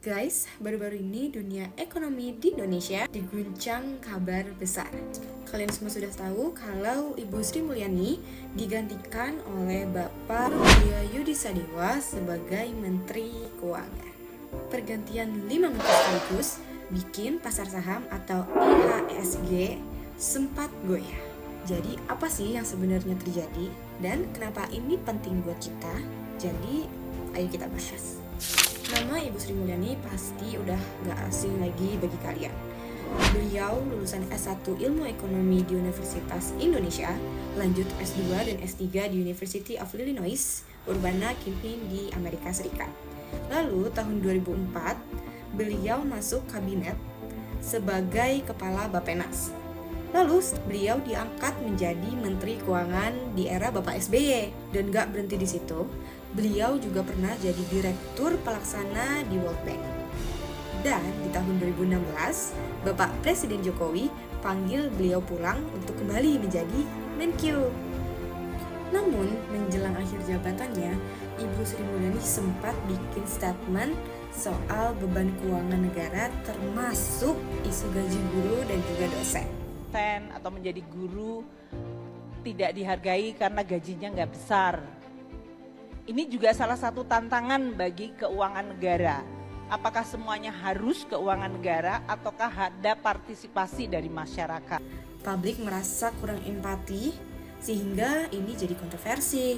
Guys, baru-baru ini dunia ekonomi di Indonesia diguncang kabar besar. Kalian semua sudah tahu kalau Ibu Sri Mulyani digantikan oleh Bapak Yudi Sadewa sebagai Menteri Keuangan. Pergantian 5 menteri sekaligus bikin pasar saham atau IHSG sempat goyah. Jadi apa sih yang sebenarnya terjadi dan kenapa ini penting buat kita? Jadi ayo kita bahas. Nama Ibu Sri Mulyani pasti udah gak asing lagi bagi kalian. Beliau lulusan S1 Ilmu Ekonomi di Universitas Indonesia, lanjut S2 dan S3 di University of Illinois, Urbana-Champaign di Amerika Serikat. Lalu tahun 2004, beliau masuk kabinet sebagai Kepala Bappenas. Lalu beliau diangkat menjadi Menteri Keuangan di era Bapak SBY. Dan gak berhenti di situ, beliau juga pernah jadi Direktur Pelaksana di World Bank. Dan di tahun 2016, Bapak Presiden Jokowi panggil beliau pulang untuk kembali menjadi Menkyu. Namun, menjelang akhir jabatannya, Ibu Sri Mulyani sempat bikin statement soal beban keuangan negara termasuk isu gaji guru dan juga dosen. Atau menjadi guru tidak dihargai karena gajinya nggak besar. Ini juga salah satu tantangan bagi keuangan negara. Apakah semuanya harus keuangan negara ataukah ada partisipasi dari masyarakat? Publik merasa kurang empati sehingga ini jadi kontroversi.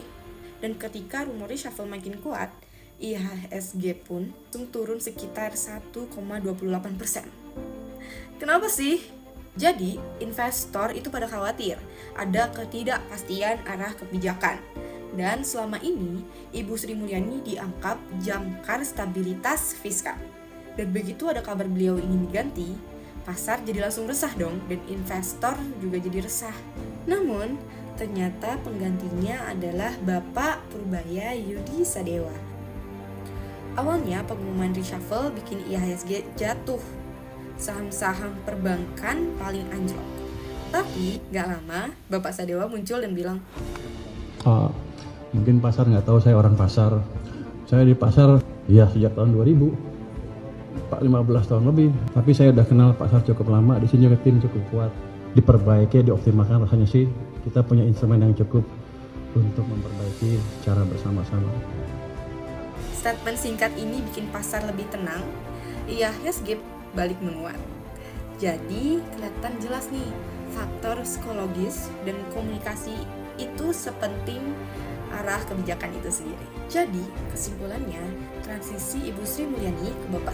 Dan ketika rumor reshuffle makin kuat, IHSG pun turun sekitar 1,28%. Kenapa sih? Jadi, investor itu pada khawatir ada ketidakpastian arah kebijakan. Dan selama ini, Ibu Sri Mulyani dianggap jangkar stabilitas fiskal. Dan begitu ada kabar beliau ingin diganti, pasar jadi langsung resah dong, dan investor juga jadi resah. Namun, ternyata penggantinya adalah Bapak Purbaya Yudi Sadewa. Awalnya pengumuman reshuffle bikin IHSG jatuh. Saham-saham perbankan paling anjlok. Tapi gak lama Bapak Sadewa muncul dan bilang, mungkin pasar nggak tahu saya orang pasar. Saya di pasar ya sejak tahun 2000, Pak 15 tahun lebih. Tapi saya udah kenal pasar cukup lama, di sini juga tim cukup kuat. Diperbaiki, dioptimalkan, rasanya sih kita punya instrumen yang cukup untuk memperbaiki secara bersama-sama. Statement singkat ini bikin pasar lebih tenang. IHSG balik menguat. Jadi kelihatan jelas nih faktor psikologis dan komunikasi itu sepenting arah kebijakan itu sendiri. Jadi kesimpulannya, transisi Ibu Sri Mulyani ke Bapak